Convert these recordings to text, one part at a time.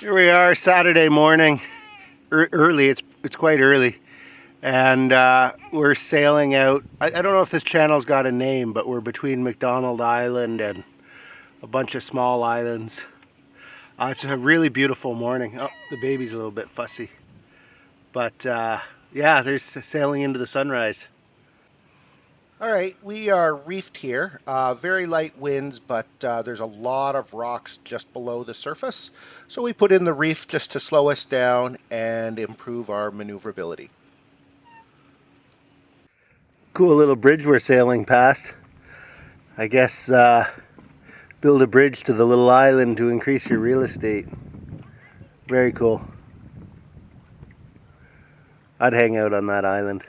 Here we are, Saturday morning, early. It's quite early, and we're sailing out. I don't know if this channel's got a name, but we're between McDonald Island and a bunch of small islands. It's a really beautiful morning. Oh, the baby's a little bit fussy, but yeah, there's sailing into the sunrise. All right, we are reefed here. Very light winds, but there's a lot of rocks just below the surface. So we put in the reef just to slow us down and improve our maneuverability. Cool little bridge we're sailing past. I guess build a bridge to the little island to increase your real estate. Very cool. I'd hang out on that island.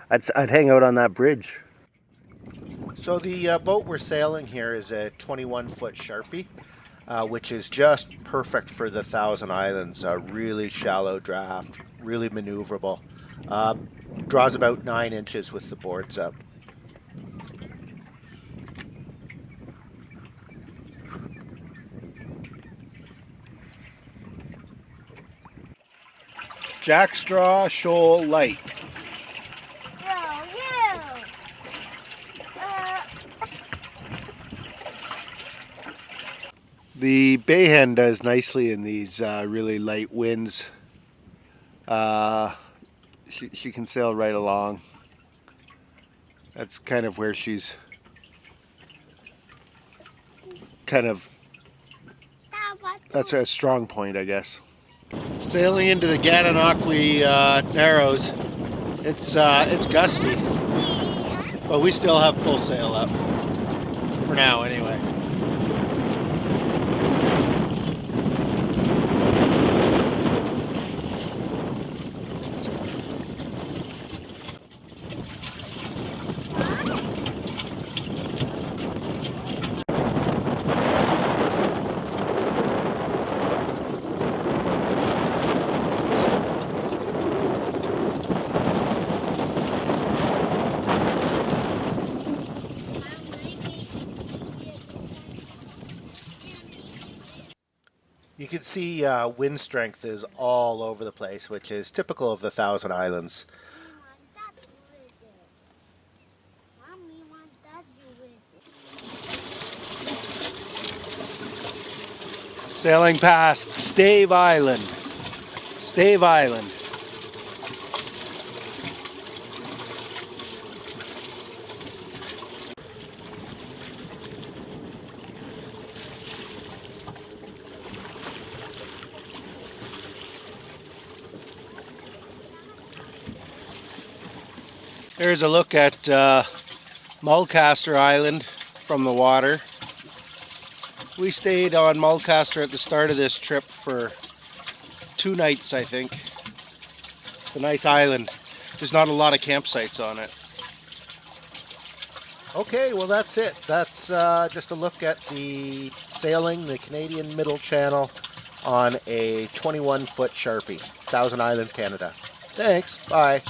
I'd hang out on that bridge. So the boat we're sailing here is a 21-foot Sharpie, which is just perfect for the Thousand Islands. Really shallow draft, really maneuverable. Draws about 9 inches with the boards up. Jackstraw Shoal Light. The Bayhen does nicely in these really light winds. She can sail right along. That's kind of where she's that's a strong point, I guess. Sailing into the Gananoque Narrows. It's gusty, but we still have full sail up for now anyway. You can see wind strength is all over the place, which is typical of the Thousand Islands. Sailing past Stave Island. Stave Island. There's a look at Mulcaster Island from the water. We stayed on Mulcaster at the start of this trip for 2 nights, I think. It's a nice island. There's not a lot of campsites on it. Okay, well that's it. That's just a look at the sailing the Canadian Middle Channel on a 21-foot Sharpie, Thousand Islands, Canada. Thanks, bye.